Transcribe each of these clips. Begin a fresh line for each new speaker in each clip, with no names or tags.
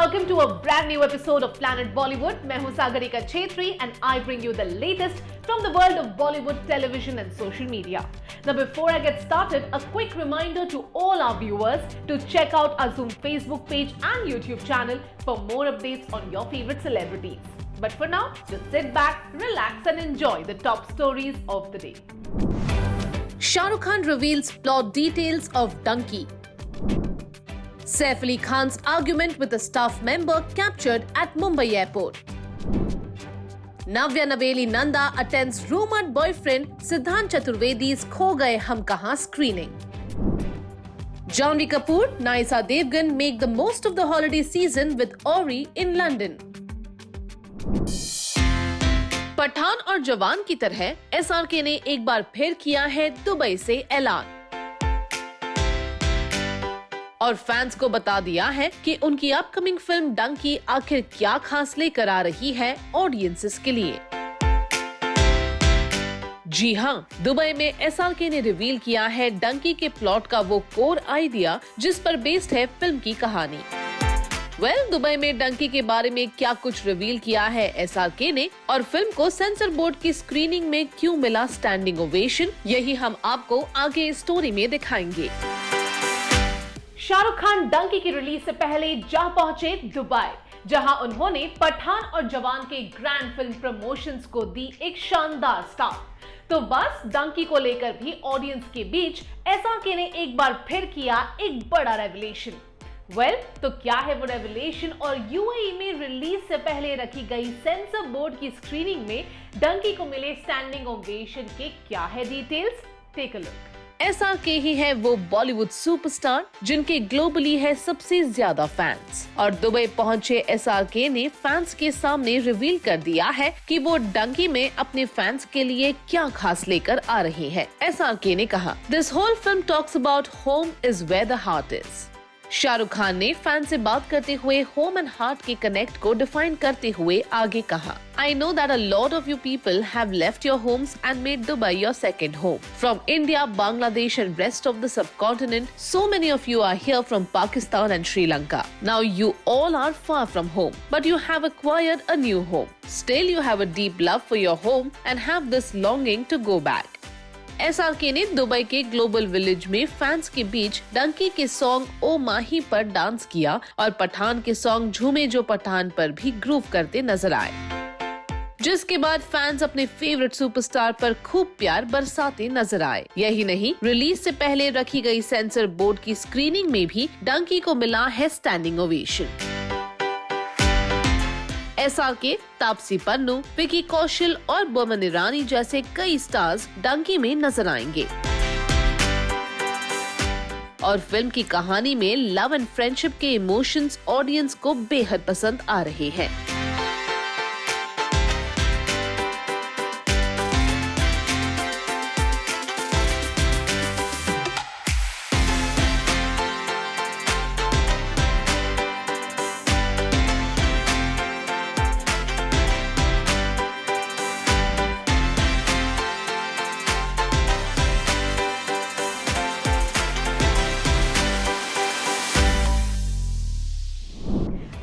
welcome to a brand new episode of Planet Bollywood. मैं हूं Sagarika Chhetri and I bring you the latest from the world of Bollywood television and social media. Now before I get started, a quick reminder to all our viewers to check out our Zoom Facebook page and YouTube channel for more updates on your favorite celebrities. But for now, just sit back, relax and enjoy the top stories of the day. Shah Rukh Khan reveals plot details of Dunki. Saif Ali Khan's argument with a staff member captured at Mumbai airport. Navya Naveli Nanda attends rumored boyfriend Siddhant Chaturvedi's Kho Gaye Hum Kahan screening. Janhvi Kapoor, Nysa Devgan make the most of the holiday season with Ori in London. Pathan और जवान की तरह SRK ने एक बार फिर किया है Dubai से ऐलान और फैंस को बता दिया है कि उनकी अपकमिंग फिल्म डंकी आखिर क्या खास लेकर आ रही है ऑडियंसेस के लिए। जी हां, दुबई में एसआरके ने रिवील किया है डंकी के प्लॉट का वो कोर आइडिया जिस पर बेस्ड है फिल्म की कहानी। दुबई में डंकी के बारे में क्या कुछ रिवील किया है एसआरके ने और फिल्म को सेंसर बोर्ड की स्क्रीनिंग में क्यों मिला स्टैंडिंग ओवेशन, यही हम आपको आगे इस स्टोरी में दिखाएंगे। शाहरुख खान डंकी की रिलीज से पहले जा पहुंचे दुबई, जहां उन्होंने पठान और जवान के ग्रैंड फिल्म प्रमोशंस को दी एक शानदार स्टार्ट। तो बस डंकी को लेकर भी ऑडियंस के बीच एसआरके ने एक बार फिर किया एक बड़ा रेवलेशन। तो क्या है वो रेवलेशन और यूएई में रिलीज से पहले रखी गई सेंसर बोर्ड की स्क्रीनिंग में डंकी को मिले स्टैंडिंग ओवेशन के क्या है details? Take a look. SRK ही है वो बॉलीवुड सुपरस्टार जिनके ग्लोबली है सबसे ज्यादा फैंस और दुबई पहुंचे एसआरके ने फैंस के सामने रिवील कर दिया है कि वो डंकी में अपने फैंस के लिए क्या खास लेकर आ रही है। एसआरके ने कहा, this whole film talks about home is where the heart is. Shahrukh Khan ने फैन से बात करते हुए होम एंड हार्ट के कनेक्ट को डिफाइन करते हुए आगे कहा, I know that a lot of you people have left your homes and made Dubai your second home. From India, Bangladesh and rest of the subcontinent, so many of you are here from Pakistan and Sri Lanka. Now you all are far from home, but you have acquired a new home. Still you have a deep love for your home and have this longing to go back. SRK ने Dubai के global village में fans के बीच डंकी के song ओ माही पर dance किया और पठान के song झूमे जो पठान पर भी ग्रूव करते नजर आए, जिसके बाद फैंस अपने फेवरेट सुपरस्टार पर खूब प्यार बरसाते नजर आए। यही नहीं, रिलीज से पहले रखी गई सेंसर बोर्ड की स्क्रीनिंग में भी डंकी को मिला है standing ovation. SRK, Taapsee Pannu, Vicky Kaushal और बोमन ईरानी जैसे कई स्टार्स डंकी में नजर आएंगे और फिल्म की कहानी में लव एंड फ्रेंडशिप के इमोशंस ऑडियंस को बेहद पसंद आ रहे हैं।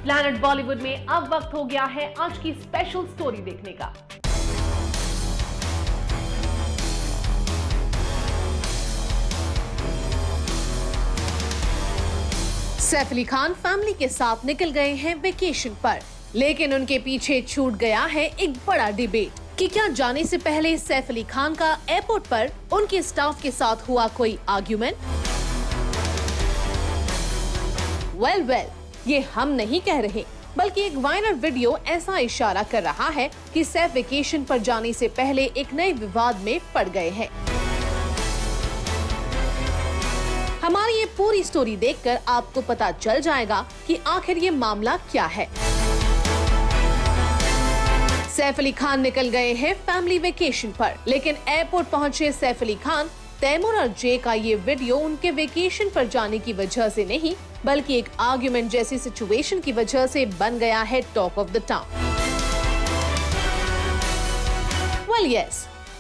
प्लैनेट बॉलीवुड में अब वक्त हो गया है आज की स्पेशल स्टोरी देखने का। सैफ अली खान फैमिली के साथ निकल गए हैं वेकेशन पर, लेकिन उनके पीछे छूट गया है एक बड़ा डिबेट कि क्या जाने से पहले सैफ अली खान का एयरपोर्ट पर उनके स्टाफ के साथ हुआ कोई आर्ग्यूमेंट। वेल, ये हम नहीं कह रहे, बल्कि एक वायरल वीडियो ऐसा इशारा कर रहा है कि सैफ वेकेशन पर जाने से पहले एक नए विवाद में पड़ गए हैं। हमारी ये पूरी स्टोरी देखकर आपको पता चल जाएगा कि आखिर ये मामला क्या है। सैफ अली खान निकल गए हैं फैमिली वेकेशन पर, लेकिन एयरपोर्ट पहुंचे सैफ अली खान, तैमूर और जे का ये वीडियो उनके वेकेशन पर जाने की वजह से नहीं, बल्कि एक आर्ग्यूमेंट जैसी सिचुएशन की वजह से बन गया है talk of the town.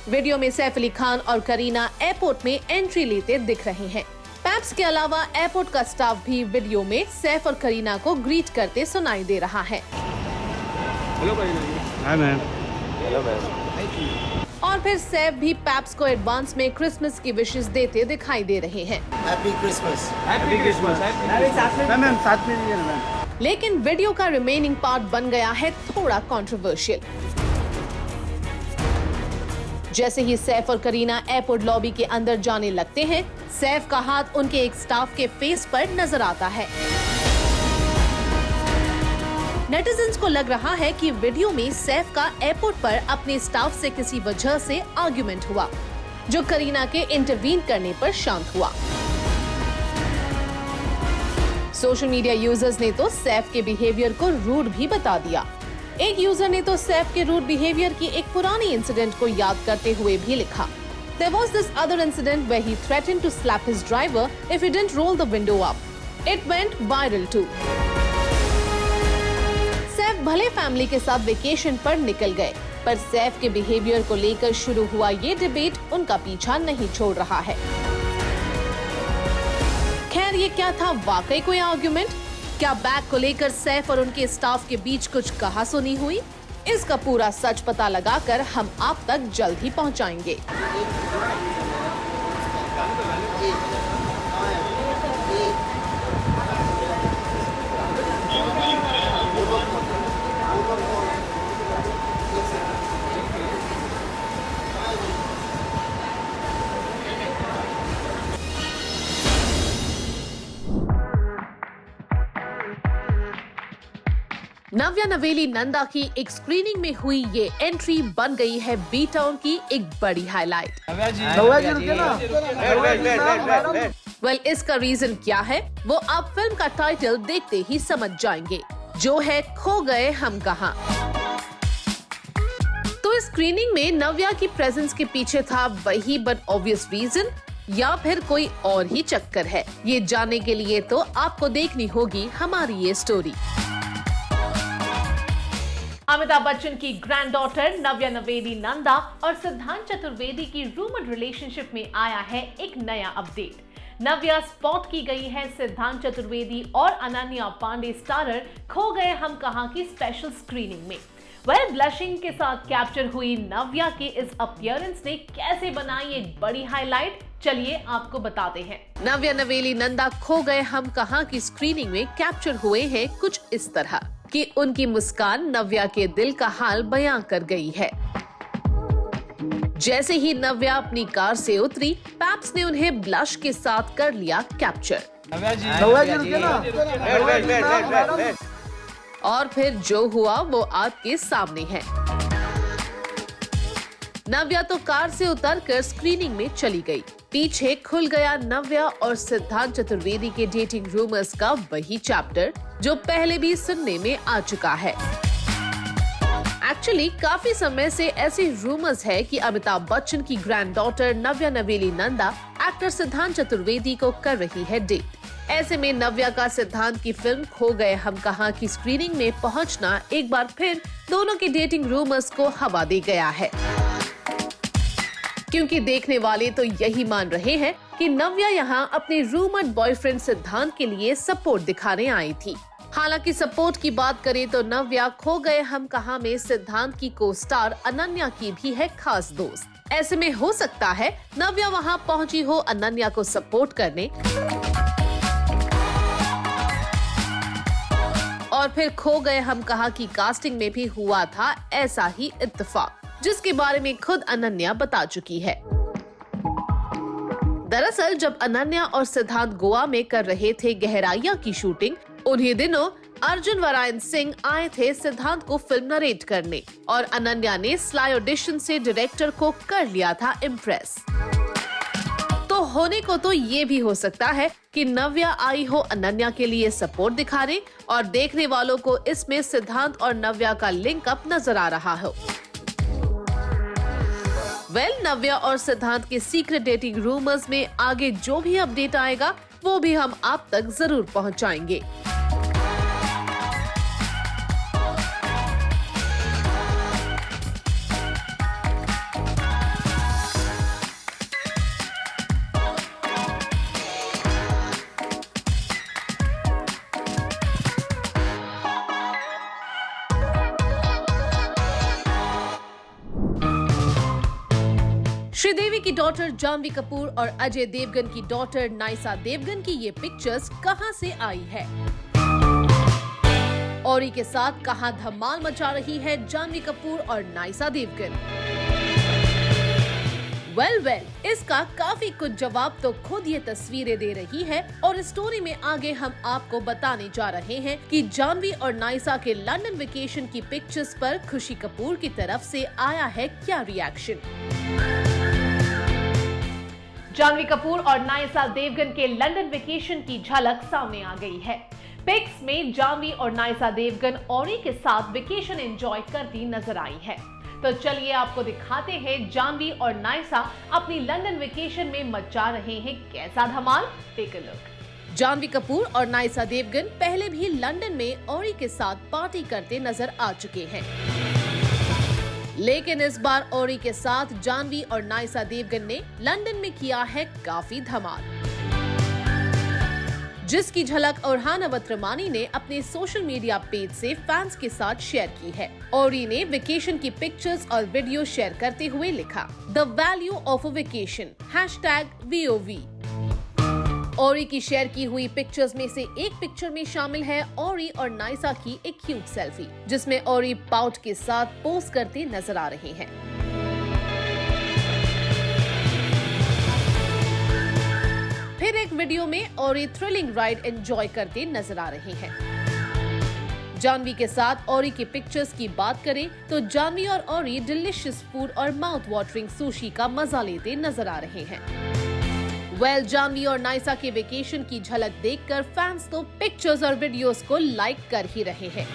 Video में सैफ अली खान और करीना एयरपोर्ट में एंट्री लेते दिख रहे हैं। पैप्स के अलावा एयरपोर्ट का स्टाफ भी वीडियो में सैफ और करीना को ग्रीट करते सुनाई दे रहा है।
Hello
hi ma'am.
Hello ma'am.
और फिर सैफ भी पैप्स को एडवांस में क्रिसमस की विशेस देते दिखाई दे रहे हैं।
Happy Christmas. Happy Christmas.
Ma'am साथ में दीजिए ना मैम।
लेकिन वीडियो का रिमेनिंग पार्ट बन गया है थोड़ा कंट्रोवर्शियल। जैसे ही सैफ और करीना एयरपोर्ट लॉबी के अंदर जाने लगते हैं, सैफ का हाथ उनके एक स्टाफ के फेस पर नजर आता है। नेटिजन्स को लग रहा है कि वीडियो में सैफ का एयरपोर्ट पर अपने स्टाफ से किसी वजह से आर्गुमेंट हुआ, जो करीना के इंटरवीन करने पर शांत हुआ। सोशल मीडिया यूजर्स ने तो सैफ के बिहेवियर को रूड भी बता दिया। एक यूजर ने तो सैफ के रूड बिहेवियर की एक पुरानी इंसिडेंट को याद करते हुए भी लिखा, There was this other incident where he threatened to slap his driver if he didn't roll the window up. It went viral too. Saif भले फैमिली के साथ वेकेशन पर निकल गए, पर सैफ के बिहेवियर को लेकर शुरू हुआ ये डिबेट उनका पीछा नहीं छोड़ रहा है। खैर, ये क्या था, वाकई कोई आर्गुमेंट? क्या बैग को लेकर सैफ और उनके स्टाफ के बीच कुछ कहासुनी हुई? इसका पूरा सच पता लगाकर हम आप तक जल्द ही पहुंचाएंगे। नव्या नवेली नंदा की एक स्क्रीनिंग में हुई ये एंट्री बन गई है बी टाउन की एक बड़ी हाईलाइट। वेल, इसका रीजन क्या है वो आप फिल्म का टाइटल देखते ही समझ जाएंगे, जो है खो गए हम कहां। तो इस स्क्रीनिंग में नव्या की प्रेजेंस के पीछे था वही बट ऑब्वियस रीजन, या फिर कोई और ही चक्कर है? ये जानने के लिए तो आपको देखनी होगी हमारी ये स्टोरी। अमिताभ बच्चन की ग्रैंड डॉटर नव्या नवेली नंदा और सिद्धांत चतुर्वेदी की रूमर्ड रिलेशनशिप में आया है एक नया अपडेट। नव्या स्पॉट की गई है सिद्धांत चतुर्वेदी और अनन्या पांडे स्टारर खो गए हम कहां की स्पेशल स्क्रीनिंग में। वेल, ब्लशिंग के साथ कैप्चर हुई नव्या के इस अपीयरेंस ने कैसे बनाई एक बड़ी हाईलाइट, चलिए आपको बताते हैं। नव्या नवेली नंदा खो गए हम कहां की स्क्रीनिंग में कैप्चर हुए हैं कुछ इस तरह कि उनकी मुस्कान नव्या के दिल का हाल बयां कर गई है। जैसे ही नव्या अपनी कार से उतरी, पैप्स ने उन्हें ब्लश के साथ कर लिया कैप्चर। और फिर जो हुआ वो आपके सामने है। नव्या तो कार से उतरकर स्क्रीनिंग में चली गई। पीछे खुल गया नव्या और सिद्धांत चतुर्वेदी के डेटिंग रूमर्स का वही चैप्टर जो पहले भी सुनने में आ चुका है। एक्चुअली काफी समय से ऐसे रूमर्स है कि अमिताभ बच्चन की ग्रैंड डॉटर नव्या नवेली नंदा एक्टर सिद्धांत चतुर्वेदी को कर रही है डेट। ऐसे में नव्या का सिद्धांत की फिल्म खो गए हम कहां की स्क्रीनिंग में पहुंचना एक बार फिर दोनों के डेटिंग रूमर्स को हवा दे गया है, क्योंकि देखने वाले तो यही मान रहे हैं कि नव्या यहां अपने रूमर्ड बॉयफ्रेंड सिद्धांत के लिए सपोर्ट दिखाने आई थी। हालांकि सपोर्ट की बात करें तो नव्या खो गए हम कहां में सिद्धांत की को स्टार अनन्या की भी है खास दोस्त। ऐसे में हो सकता है नव्या वहां पहुंची हो अनन्या को सपोर्ट करने, और फिर खो गए हम कहां की कास्टिंग में भी हुआ था ऐसा ही इत्तेफाक, जिसके बारे में खुद अनन्या बता चुकी है। दरअसल जब अनन्या और सिद्धांत गोवा में कर रहे थे गहराइयां की शूटिंग, उन्हीं दिनों अर्जुन वरायन सिंह आए थे सिद्धांत को फिल्म नरेट करने, और अनन्या ने स्लाई ऑडिशन से डायरेक्टर को कर लिया था इम्प्रेस। तो होने को तो ये भी हो सकता है कि नव्या आई हो अनन्या के लिए सपोर्ट दिखाने, और देखने वालों को इसमें सिद्धांत और नव्या का लिंक अप नजर आ रहा हो। नव्या और सिद्धांत के सीक्रेट डेटिंग रूमर्स में आगे जो भी अपडेट आएगा वो भी हम आप तक जरूर पहुंचाएंगे। श्रीदेवी की डॉटर जानवी कपूर और अजय देवगन की डॉटर नायसा देवगन की ये पिक्चर्स कहां से आई है? औरी के साथ कहां धमाल मचा रही है जानवी कपूर और नायसा देवगन? वेल, इसका काफी कुछ जवाब तो खुद ये तस्वीरें दे रही है और इस स्टोरी में आगे हम आपको बताने जा रहे हैं कि जानवी और नायसा के लंदन वेकेशन की पिक्चर्स पर खुशी कपूर की तरफ से आया है क्या रिएक्शन। जानवी कपूर और नायसा देवगन के लंदन वेकेशन की झलक सामने आ गई है। पिक्स में जानवी और नायसा देवगन औरी के साथ वेकेशन एंजॉय करती नजर आई है। तो चलिए आपको दिखाते हैं जानवी और नायसा अपनी लंदन वेकेशन में मचा रहे हैं कैसा धमाल। Take a look. Janhvi Kapoor और नायसा देवगन पहले भी लंदन में औरी के साथ पार्टी करते नजर आ चुके हैं, लेकिन इस बार औरी के साथ जानवी और नायसा देवगन ने लंदन में किया है काफी धमाल, जिसकी झलक औरहान अवत्रमानी ने अपने सोशल मीडिया पेज से फैंस के साथ शेयर की है। औरी ने वेकेशन की पिक्चर्स और वीडियो शेयर करते हुए लिखा, the value of a vacation #VOV। औरी की शेयर की हुई पिक्चर्स में से एक पिक्चर में शामिल है औरी और नायसा की एक क्यूट सेल्फी, जिसमें औरी पाउट के साथ पोज करते नजर आ रहे हैं। फिर एक वीडियो में औरी थ्रिलिंग राइड एंजॉय करते नजर आ रहे हैं। जानवी के साथ औरी की पिक्चर्स की बात करें तो जानवी और औरी डिलिशियस फूड और माउथ वाटरिंग सुशी का मजा लेते नजर आ रहे हैं। जानवी और नायसा के वेकेशन की झलक देखकर फैंस तो पिक्चर्स और वीडियोस को लाइक कर ही रहे हैं।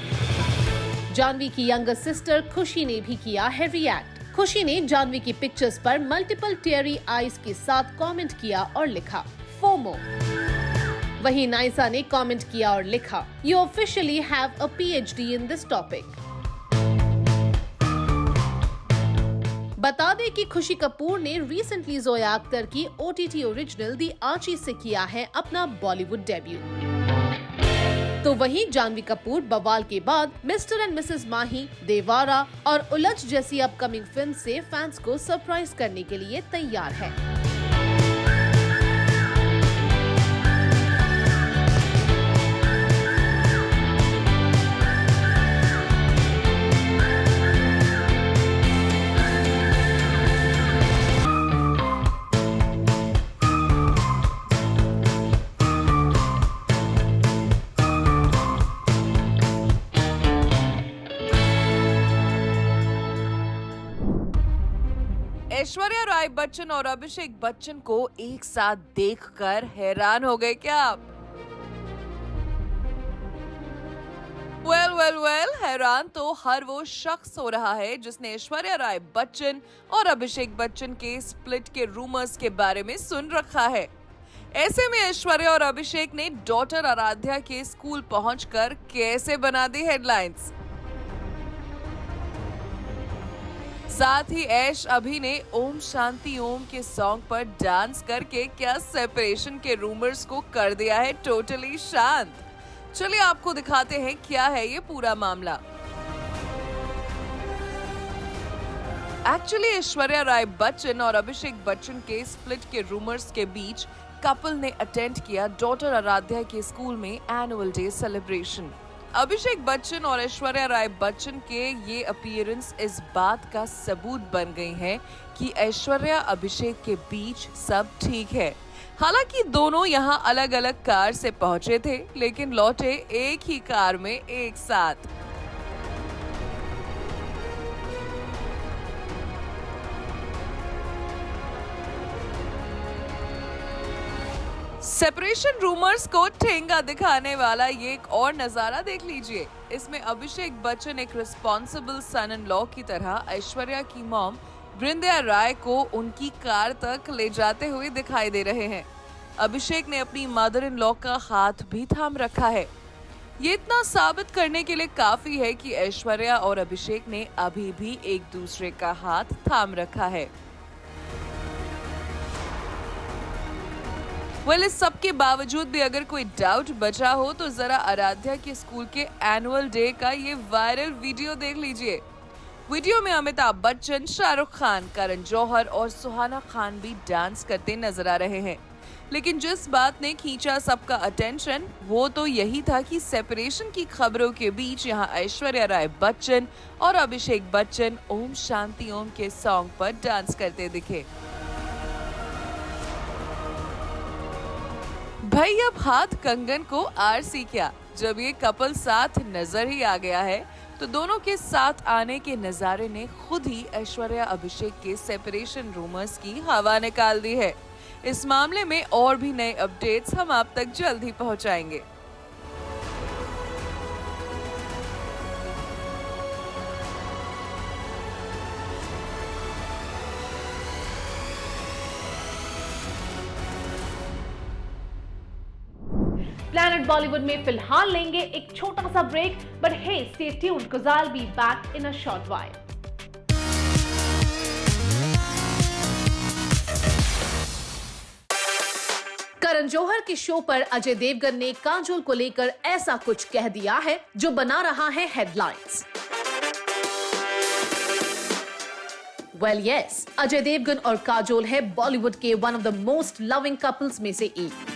जानवी की यंगर सिस्टर खुशी ने भी किया है रिएक्ट। खुशी ने जानवी की पिक्चर्स पर मल्टीपल टेयरी आईज के साथ कमेंट किया और लिखा, FOMO। वहीं नायसा ने कमेंट किया और लिखा, You officially have a PhD in this topic। बता दें कि खुशी कपूर ने रिसेंटली जोया अख्तर की OTT ओरिजिनल दी आची से किया है अपना बॉलीवुड डेब्यू। तो वहीं जानवी कपूर बवाल के बाद मिस्टर एंड मिसेस माही, देवारा और उलझ जैसी अपकमिंग फिल्म से फैंस को सरप्राइज करने के लिए तैयार है।
ऐश्वर्या राय बच्चन और अभिषेक बच्चन को एक साथ देखकर हैरान हो गए क्या आप? वेल, हैरान तो हर वो शख्स हो रहा है जिसने ऐश्वर्या राय बच्चन और अभिषेक बच्चन के स्प्लिट के रूमर्स के बारे में सुन रखा है। ऐसे में ऐश्वर्या और अभिषेक ने डॉटर आराध्या के स्कूल पहुंचकर कैसे बना दी हेडलाइंस। साथ ही ऐश अभी ने ओम शांति ओम के सॉन्ग पर डांस करके क्या सेपरेशन के रूमर्स को कर दिया है टोटली शांत। चलिए आपको दिखाते हैं क्या है ये पूरा मामला। एक्चुअली ऐश्वर्या राय बच्चन और अभिषेक बच्चन के स्प्लिट के रूमर्स के बीच कपल ने अटेंड किया डॉटर आराध्या के स्कूल में annual day celebration. Abhishek Bachchan और ऐश्वर्या राय बच्चन के ये अपीयरेंस इस बात का सबूत बन गई है कि ऐश्वर्या अभिषेक के बीच सब ठीक है। हालांकि दोनों यहाँ अलग अलग कार से पहुंचे थे, लेकिन लौटे एक ही कार में एक साथ। सेपरेशन रूमर्स को ठेंगा दिखाने वाला ये एक और नजारा देख लीजिए। इसमें अभिषेक बच्चन एक रिस्पॉन्सिबल सन इन लॉ की तरह ऐश्वर्या की मॉम वृंदा राय को उनकी कार तक ले जाते हुए दिखाई दे रहे हैं। अभिषेक ने अपनी मदर इन लॉ का हाथ भी थाम रखा है। ये इतना साबित करने के लिए काफी है कि ऐश्वर्या और अभिषेक ने अभी भी एक दूसरे का हाथ थाम रखा है। इस सब के बावजूद भी अगर कोई डाउट बचा हो तो जरा आराध्या के स्कूल के एनुअल डे का ये वायरल वीडियो देख लीजिए। वीडियो में अमिताभ बच्चन, शाहरुख खान, करण जौहर और सुहाना खान भी डांस करते नजर आ रहे हैं। लेकिन जिस बात ने खींचा सबका अटेंशन वो तो यही था कि सेपरेशन की खबरों के बीच यहाँ ऐश्वर्या राय बच्चन और अभिषेक बच्चन ओम शांति ओम के सॉन्ग पर डांस करते दिखे। भाई अब हाथ कंगन को आरसी क्या, जब ये कपल साथ नजर ही आ गया है तो दोनों के साथ आने के नजारे ने खुद ही ऐश्वर्या अभिषेक के सेपरेशन रूमर्स की हवा निकाल दी है। इस मामले में और भी नए अपडेट्स हम आप तक जल्द ही पहुंचाएंगे।
प्लैनेट बॉलीवुड में फिलहाल लेंगे एक छोटा सा break, but hey stay tuned cause I'll be back in a short while. Karan Johar के शो पर अजय देवगन ने काजोल को लेकर ऐसा कुछ कह दिया है जो बना रहा है headlines. Well yes, Ajay Devgn और काजोल है बॉलीवुड के one of the most loving couples में से एक।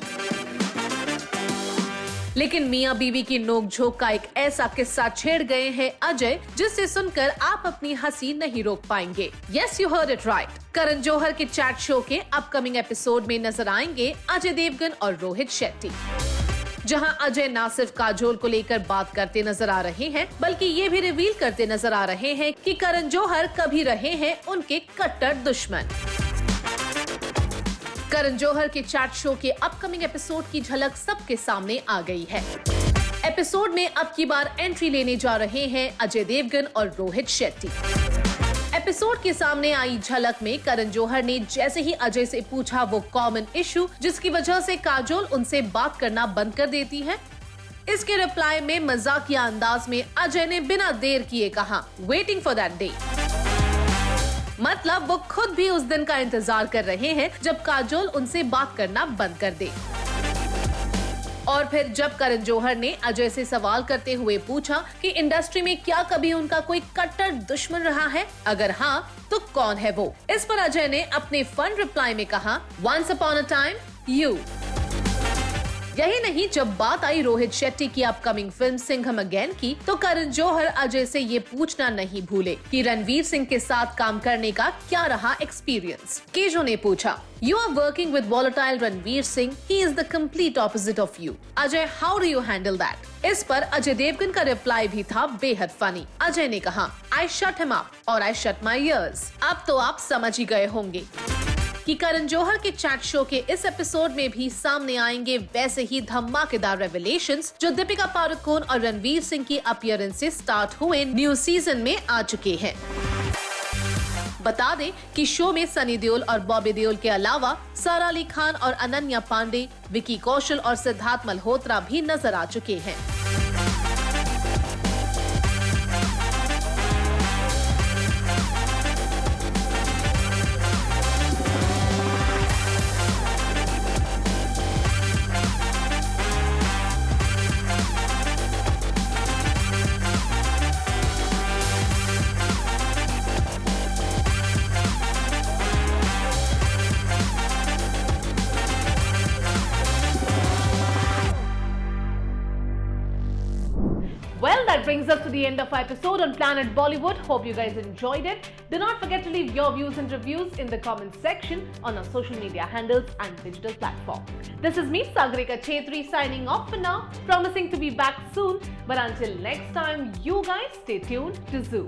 लेकिन मियां बीवी की नोकझोंक का एक ऐसा किस्सा छेड़ गए हैं अजय, जिससे सुनकर आप अपनी हंसी नहीं रोक पाएंगे। Yes, you heard it right. Karan Johar के चैट शो के अपकमिंग एपिसोड में नजर आएंगे अजय देवगन और रोहित शेट्टी, जहां अजय न सिर्फ काजोल को लेकर बात करते नजर आ रहे हैं, बल्कि ये भी रिवील करते नजर आ रहे हैं कि करण जौहर कभी रहे हैं उनके कट्टर दुश्मन। करण जौहर के चैट शो के अपकमिंग एपिसोड की झलक सबके सामने आ गई है। एपिसोड में अब की बार एंट्री लेने जा रहे हैं अजय देवगन और रोहित शेट्टी। एपिसोड के सामने आई झलक में करण जौहर ने जैसे ही अजय से पूछा वो कॉमन इशू जिसकी वजह से काजोल उनसे बात करना बंद कर देती है, इसके रिप्लाई में मजाकिया अंदाज में अजय ने बिना देर किए कहा, वेटिंग फॉर दैट डे। मतलब वो खुद भी उस दिन का इंतजार कर रहे हैं जब काजोल उनसे बात करना बंद कर दे। और फिर जब करण जौहर ने अजय से सवाल करते हुए पूछा कि इंडस्ट्री में क्या कभी उनका कोई कट्टर दुश्मन रहा है, अगर हाँ तो कौन है वो, इस पर अजय ने अपने फन रिप्लाई में कहा, once upon a time you. यही नहीं, जब बात आई रोहित शेट्टी की अपकमिंग फिल्म सिंघम अगेन की, तो करण जौहर अजय से ये पूछना नहीं भूले कि रणवीर सिंह के साथ काम करने का क्या रहा एक्सपीरियंस। केजो ने पूछा, you are working with volatile Ranveer Singh, he is the complete opposite of you. Ajay, how do you handle that? इस पर अजय देवगन का रिप्लाई भी था बेहद फनी। अजय ने कहा, आई शट हिम अप और आई शट माई ईयर्स। अब तो आप समझ ही गए होंगे कि करण जौहर के चैट शो के इस एपिसोड में भी सामने आएंगे वैसे ही धमाकेदार रेवलेशंस जो दीपिका पादुकोण और रणवीर सिंह की अपीयरेंस से स्टार्ट हुए न्यू सीजन में आ चुके हैं। बता दें कि शो में सनी देओल और बॉबी देओल के अलावा सारा अली खान और अनन्या पांडे, विकी कौशल और सिद्धार्थ मल्होत्रा भी नजर आ चुके हैं। Well, that brings us to the end of our episode on Planet Bollywood. Hope you guys enjoyed it. Do not forget to leave your views and reviews in the comments section on our social media handles and digital platform. This is me, Sagarika Chetri, signing off for now, promising to be back soon. But until next time, you guys stay tuned to Zoo.